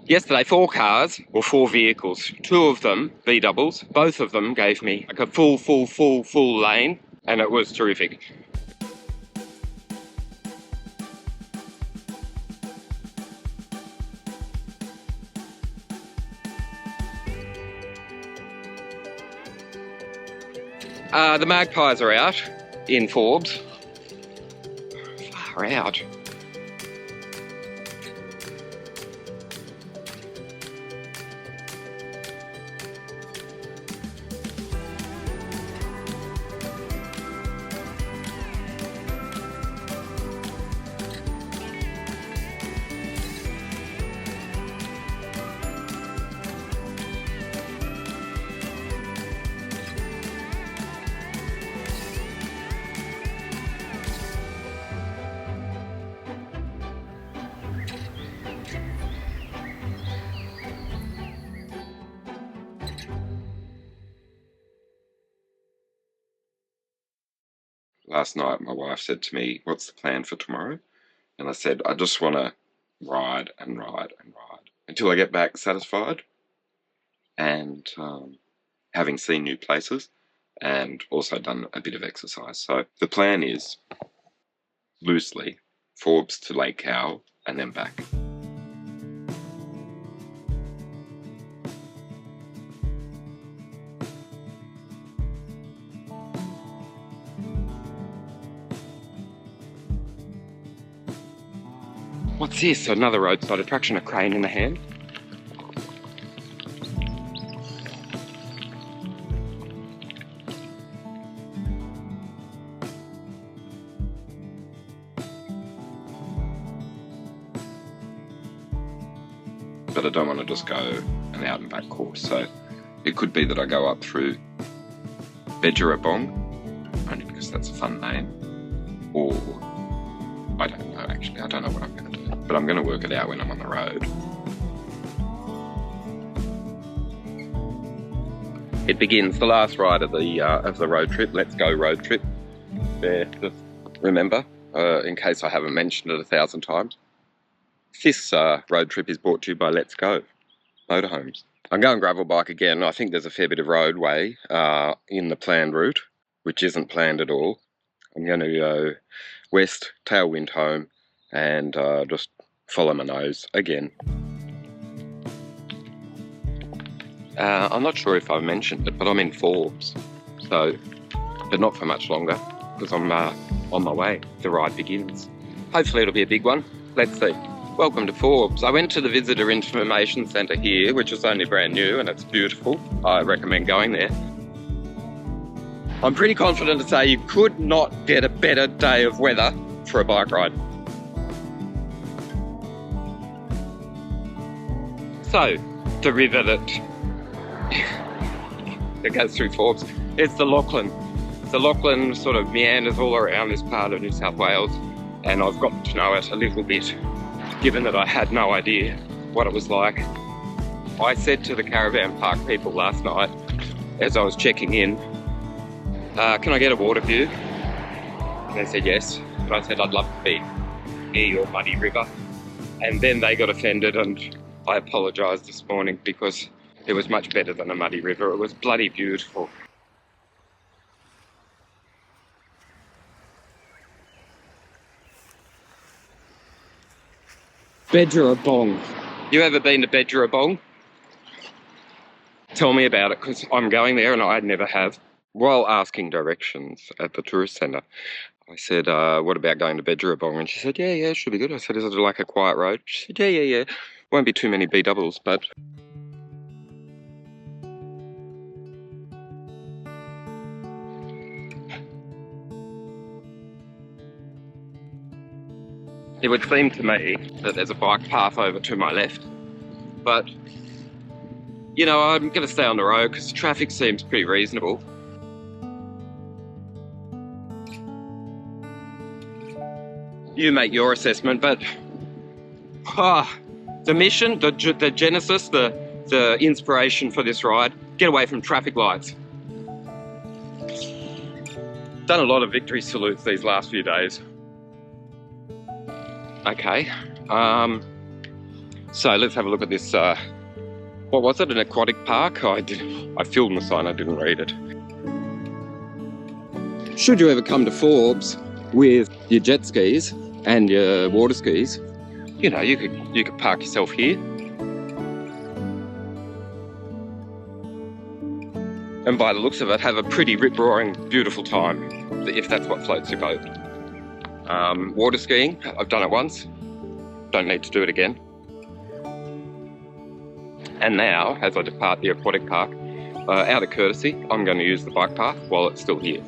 Yesterday, 4 cars, or 4 vehicles, 2 of them, V-doubles, both of them gave me like a full lane, and it was terrific. The magpies are out in Forbes. Far out. Last night, my wife said to me, "What's the plan for tomorrow?" And I said, "I just want to ride and ride and ride until I get back satisfied and having seen new places and also done a bit of exercise." So the plan is, loosely, Forbes to Lake Cowal and then back. What's this? Another roadside attraction, a crane in the hand. But I don't want to just go an out and back course, so it could be that I go up through Bedgerabong, only because that's a fun name, or I don't know actually, I don't know what I'm going to do, but I'm going to work it out when I'm on the road. It begins the last ride of the road trip. Let's go road trip. There, just remember, in case I haven't mentioned it 1,000 times. This road trip is brought to you by Let's Go Motorhomes. I'm going gravel bike again. I think there's a fair bit of roadway in the planned route, which isn't planned at all. I'm going to go west, tailwind home, and just follow my nose again. I'm not sure if I've mentioned it, but I'm in Forbes, so, but not for much longer, because I'm on my way. The ride begins. Hopefully it'll be a big one. Let's see. Welcome to Forbes. I went to the Visitor Information Centre here, which is only brand new and it's beautiful. I recommend going there. I'm pretty confident to say you could not get a better day of weather for a bike ride. So, the river that goes through Forbes, it's the Lachlan. The Lachlan sort of meanders all around this part of New South Wales, and I've got to know it a little bit, given that I had no idea what it was like. I said to the caravan park people last night, as I was checking in, can I get a water view? And they said yes, but I said I'd love to be near your muddy river. And then they got offended, and I apologised this morning because it was much better than a muddy river. It was bloody beautiful. Bedgerabong. You ever been to Bedgerabong? Tell me about it, because I'm going there and I never have. While asking directions at the tourist centre, I said, what about going to Bedgerabong? And she said, yeah, it should be good. I said, is it like a quiet road? She said, yeah. Won't be too many B-doubles, but... It would seem to me that there's a bike path over to my left, but, you know, I'm going to stay on the road because the traffic seems pretty reasonable. You make your assessment, but the mission, the genesis, the inspiration for this ride, get away from traffic lights. Done a lot of victory salutes these last few days. Okay, So let's have a look at this, what was it, an aquatic park? I filmed the sign, I didn't read it. Should you ever come to Forbes with your jet skis and your water skis, you know, you could park yourself here. And by the looks of it, have a pretty rip-roaring, beautiful time, if that's what floats your boat. Water skiing, I've done it once, don't need to do it again. And now, as I depart the aquatic park, out of courtesy, I'm going to use the bike path while it's still here.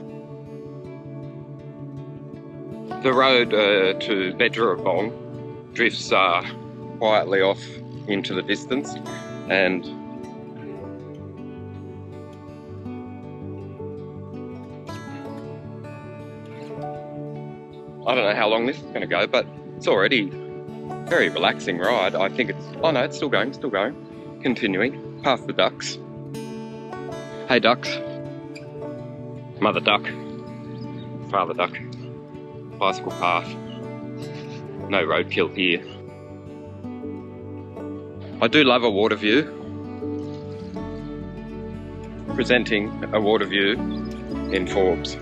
The road to Bedgerabong drifts quietly off into the distance, and I don't know how long this is going to go, but it's already a very relaxing ride. I think it's, oh no, it's still going, continuing, past the ducks. Hey ducks, mother duck, father duck, bicycle path, no roadkill here. I do love a water view, presenting a water view in Forbes.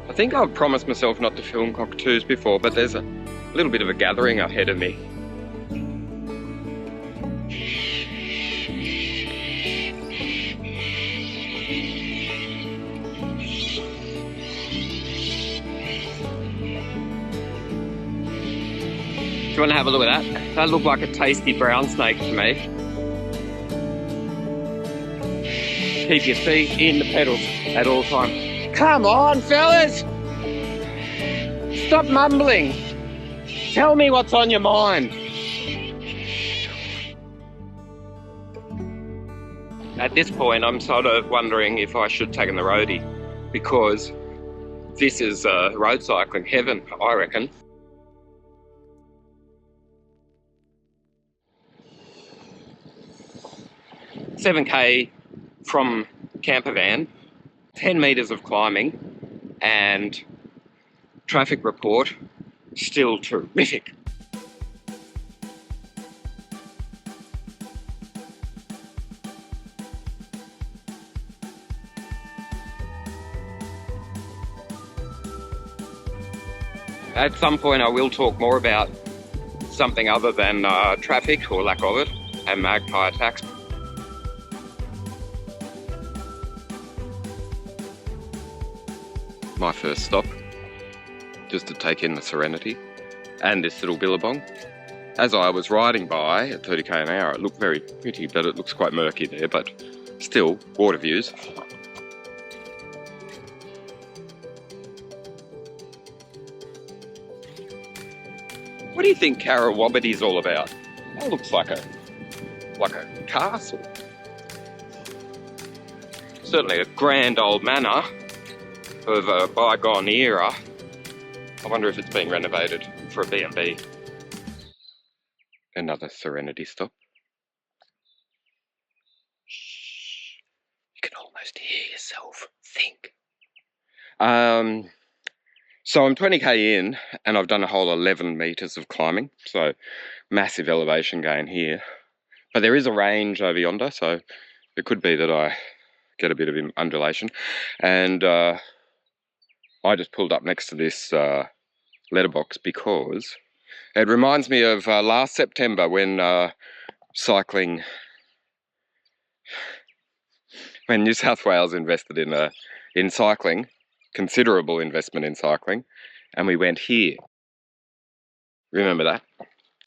I think I've promised myself not to film cockatoos before, but there's a little bit of a gathering ahead of me. Do you want to have a look at that? That looked like a tasty brown snake to me. Keep your feet in the pedals at all times. Come on, fellas! Stop mumbling. Tell me what's on your mind. At this point, I'm sort of wondering if I should take in the roadie, because this is road cycling heaven, I reckon. $7K from campervan, 10 metres of climbing, and traffic report, still terrific. At some point I will talk more about something other than traffic, or lack of it, and magpie attacks. My first stop, just to take in the serenity and this little billabong. As I was riding by at 30k an hour, it looked very pretty, but it looks quite murky there, but still, water views. What do you think Karawabiti's all about? That looks like a castle. Certainly a grand old manor of a bygone era. I wonder if it's being renovated for a B&B. Another serenity stop. Shh. You can almost hear yourself think. So I'm 20k in and I've done a whole 11 metres of climbing, so massive elevation gain here. But there is a range over yonder, so it could be that I get a bit of undulation. And I just pulled up next to this letterbox because it reminds me of last September when when New South Wales invested in cycling, considerable investment in cycling, and we went here. Remember that?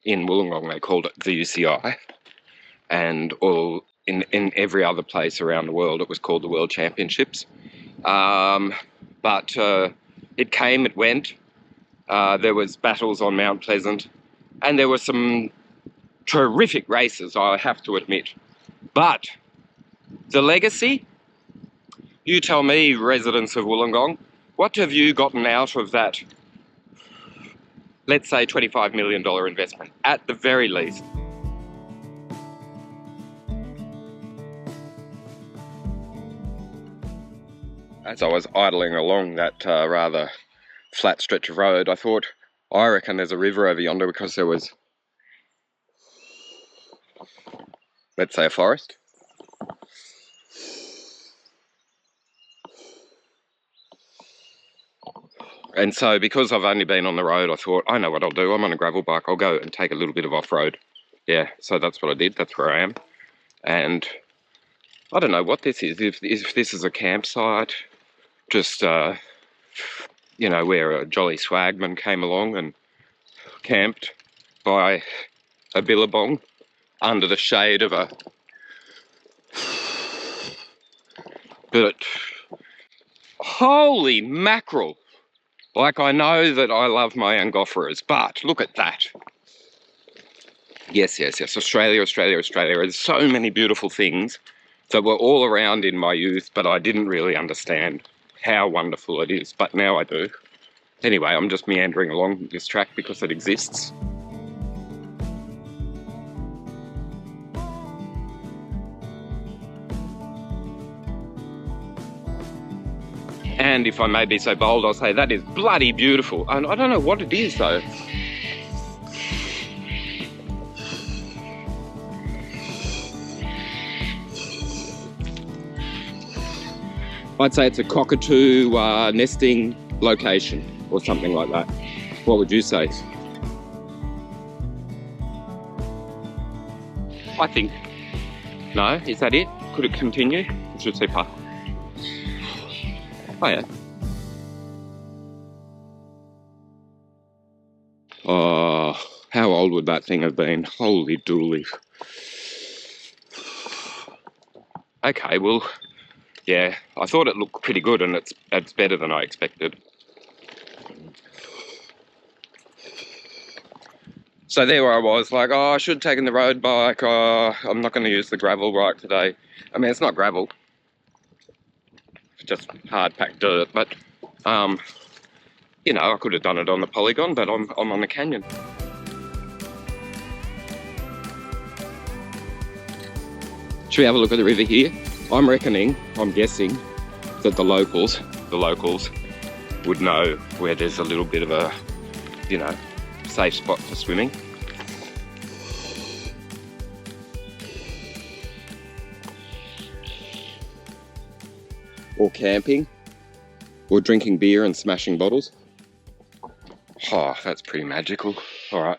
In Wollongong they called it the UCI, and all in every other place around the world it was called the World Championships. But it came, it went. There was battles on Mount Pleasant, and there were some terrific races, I have to admit. But the legacy, you tell me, residents of Wollongong, what have you gotten out of that let's say $25 million investment, at the very least. As I was idling along that rather flat stretch of road, I thought, I reckon there's a river over yonder, because there was, let's say, a forest. And so, because I've only been on the road, I thought, I know what I'll do. I'm on a gravel bike. I'll go and take a little bit of off-road. Yeah, so that's what I did. That's where I am. And I don't know what this is. If this is a campsite, just, you know, where a jolly swagman came along and camped by a billabong under the shade of a... But, holy mackerel! Like, I know that I love my Angophoras, but look at that. Yes, yes, yes. Australia, Australia, Australia. There's so many beautiful things that were all around in my youth, but I didn't really understand how wonderful it is. But now I do. Anyway, I'm just meandering along this track because it exists. And if I may be so bold, I'll say that is bloody beautiful. And I don't know what it is though. I'd say it's a cockatoo nesting location or something like that. What would you say? I think. No, is that it? Could it continue? Je sais pas. Oh yeah. Oh, how old would that thing have been? Holy dooly. Okay, well, yeah, I thought it looked pretty good, and it's better than I expected. So there I was, like, oh, I should have taken the road bike. Oh, I'm not going to use the gravel bike today. I mean, it's not gravel. Just hard packed dirt, but you know, I could have done it on the polygon, but I'm on the canyon. Should we have a look at the river here? I'm guessing that the locals would know where there's a little bit of a, you know, safe spot for swimming. Or camping, or drinking beer and smashing bottles. Oh, that's pretty magical. All right,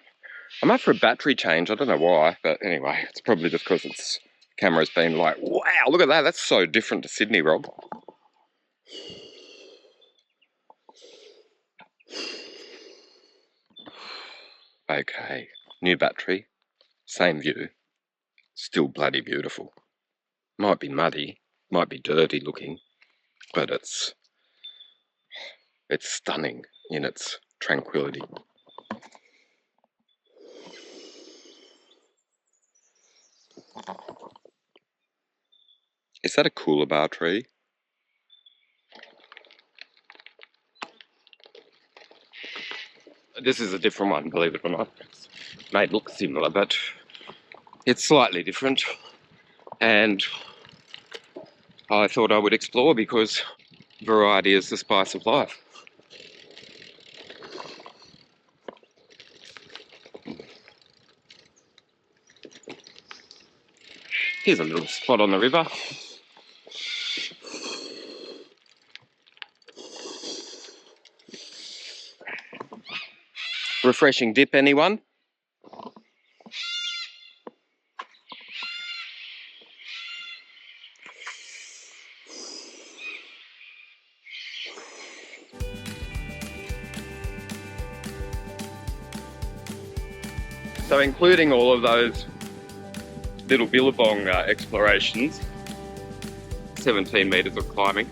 I'm up for a battery change. I don't know why, but anyway, it's probably just because its camera's been like, wow, look at that. That's so different to Sydney, Rob. Okay, new battery, same view, still bloody beautiful. Might be muddy, might be dirty looking, but it's stunning in its tranquility. Is that a coolabah tree? This is a different one, believe it or not. It's made look similar, but it's slightly different. And I thought I would explore because variety is the spice of life. Here's a little spot on the river. Refreshing dip, anyone? So including all of those little billabong explorations, 17 metres of climbing.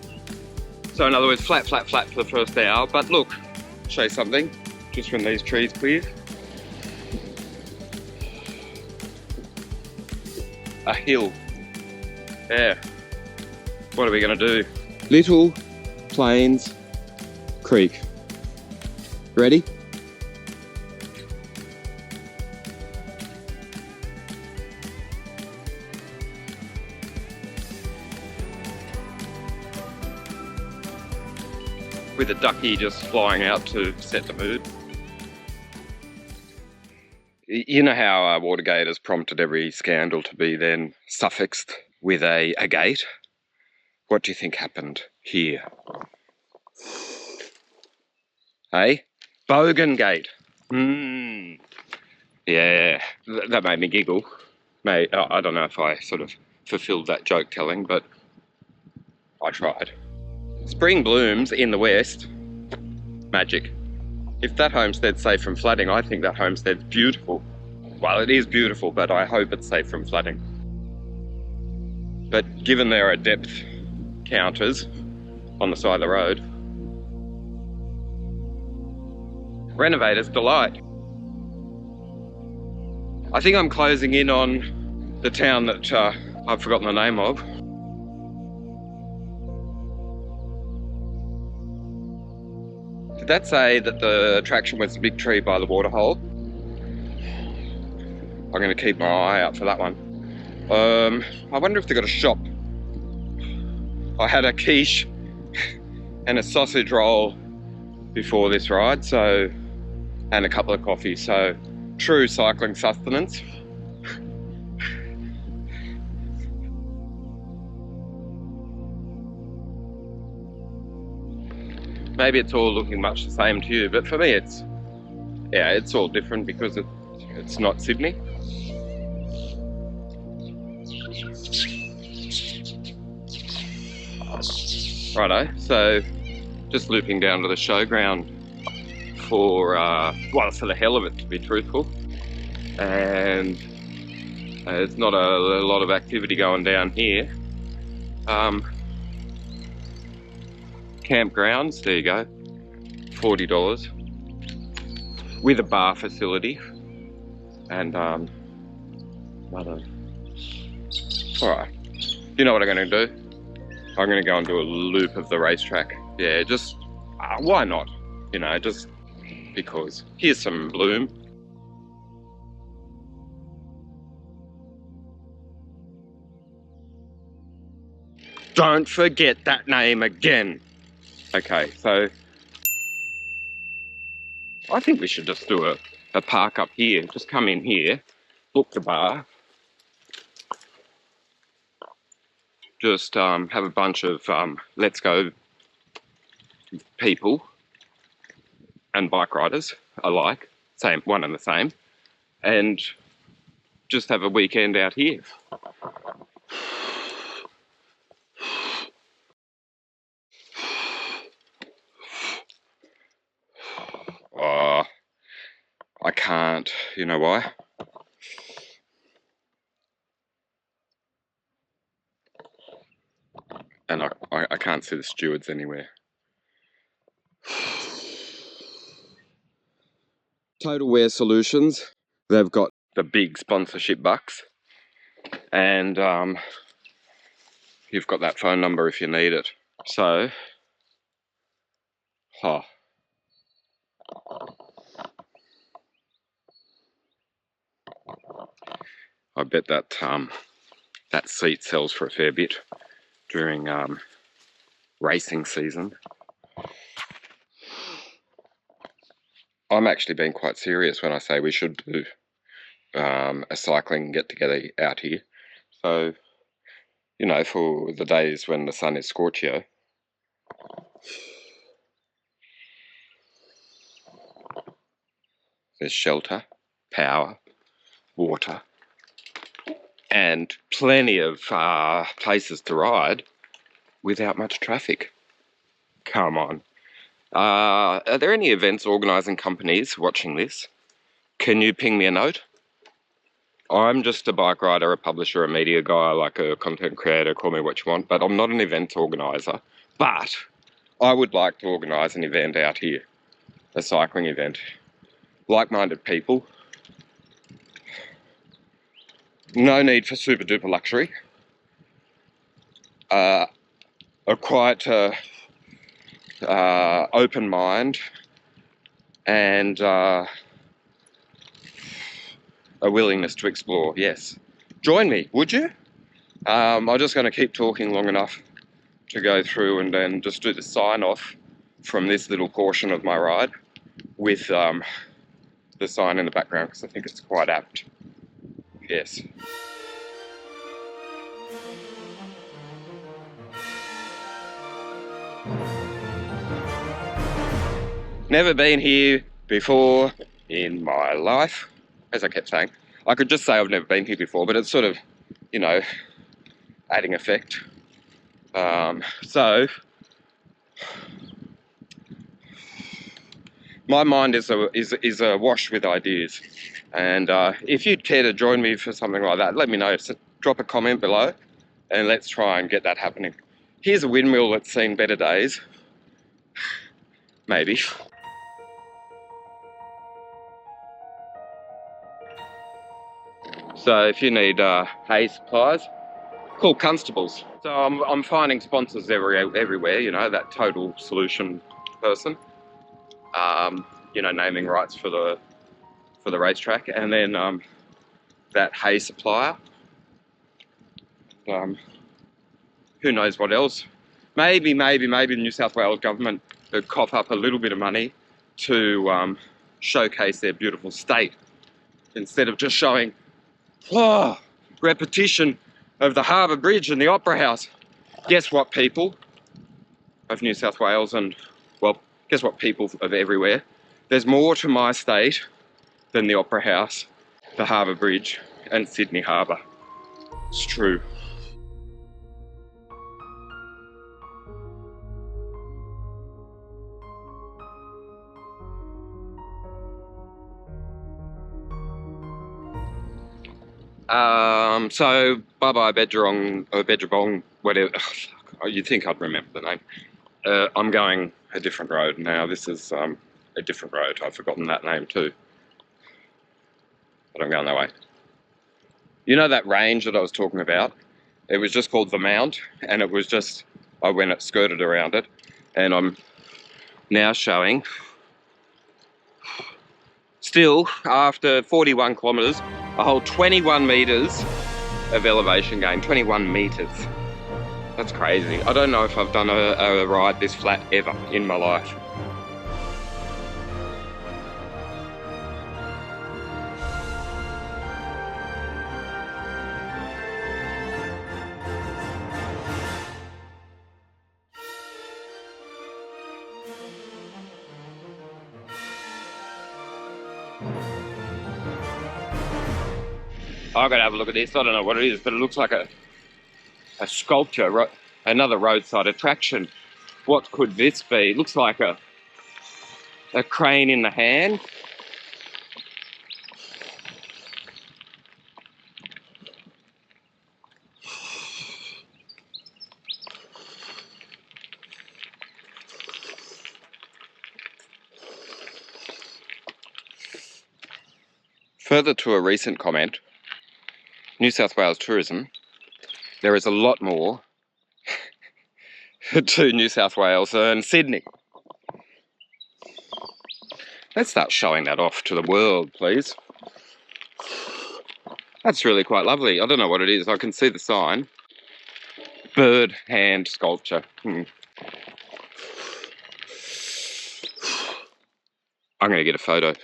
So in other words, flat, flat, flat for the first hour. But look, I'll show you something, just when these trees clear. A hill. Yeah. What are we going to do? Little Plains Creek. Ready? with a ducky just flying out to set the mood. You know how Watergate has prompted every scandal to be then suffixed with a gate? What do you think happened here? Hey? Bogan Gate. Yeah, that made me giggle. I don't know if I sort of fulfilled that joke telling, but I tried. Spring blooms in the west. Magic. If that homestead's safe from flooding, I think that homestead's beautiful. Well, it is beautiful, but I hope it's safe from flooding. But given there are depth counters on the side of the road, renovators delight. I think I'm closing in on the town that I've forgotten the name of. Did that say that the attraction was the big tree by the waterhole? I'm going to keep my eye out for that one. I wonder if they've got a shop. I had a quiche and a sausage roll before this ride, so, and a couple of coffees, so true cycling sustenance. Maybe it's all looking much the same to you, but for me it's all different because it's not Sydney. Righto, so just looping down to the showground for the hell of it, to be truthful. And there's not a lot of activity going down here. Campgrounds, there you go, $40 with a bar facility and alright, you know what I'm going to do? I'm going to go and do a loop of the racetrack. Yeah, just why not, you know, just because. Here's some bloom. Don't forget that name again. Okay, so I think we should just do a park up here. Just come in here, book the bar, just have a bunch of let's go people and bike riders alike, same, one and the same, and just have a weekend out here. Oh, I can't, you know why? And I can't see the stewards anywhere. Total Wear Solutions, they've got the big sponsorship bucks, and you've got that phone number if you need it. So, I bet that that seat sells for a fair bit during racing season. I'm actually being quite serious when I say we should do a cycling get together out here. So, you know, for the days when the sun is scorchio. There's shelter, power, water, and plenty of places to ride without much traffic. Come on. Are there any events organising companies watching this? Can you ping me a note? I'm just a bike rider, a publisher, a media guy, like a content creator, call me what you want, but I'm not an event organiser. But I would like to organise an event out here, a cycling event. Like-minded people. No need for super duper luxury. A quite open mind and a willingness to explore, yes. Join me, would you? I'm just going to keep talking long enough to go through and then just do the sign off from this little portion of my ride with the sign in the background because I think it's quite apt. Yes. Never been here before in my life, as I kept saying. I could just say I've never been here before, but it's sort of, you know, adding effect. So my mind is awash with ideas, and if you'd care to join me for something like that, let me know. So drop a comment below, and let's try and get that happening. Here's a windmill that's seen better days, maybe. So if you need hay supplies, call Constables. So I'm finding sponsors everywhere. You know, that total solution person. You know, naming rights for the racetrack, and then that hay supplier. Who knows what else? Maybe the New South Wales government could cough up a little bit of money to showcase their beautiful state instead of just showing repetition of the Harbour Bridge and the Opera House. Guess what, people of New South Wales, and well, guess what, people of everywhere? There's more to my state than the Opera House, the Harbour Bridge, and Sydney Harbour. It's true. So bye-bye Bedgerabong, or Bedgerabong, whatever. Oh, you'd think I'd remember the name. I'm going a different road now. This is a different road. I've forgotten that name too. But I'm going that way. You know that range that I was talking about? It was just called the Mount, and it was just, I went and skirted around it, and I'm now showing, still after 41 kilometres, a whole 21 metres of elevation gain. 21 metres. That's crazy. I don't know if I've done a ride this flat ever in my life. I've got to have a look at this. I don't know what it is, but it looks like a sculpture, another roadside attraction. What could this be? It looks like a crane in the hand. Further to a recent comment, New South Wales tourism, there is a lot more to New South Wales than Sydney. Let's start showing that off to the world, please. That's really quite lovely. I don't know what it is. I can see the sign. Bird hand sculpture. I'm going to get a photo.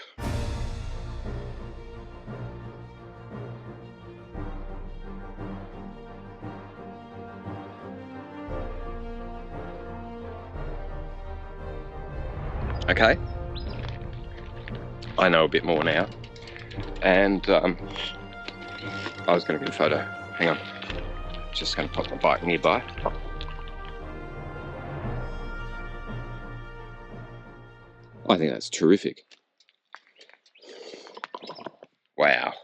Okay, I know a bit more now, and I was going to get a photo. Hang on, just going to pop my bike nearby. I think that's terrific. Wow.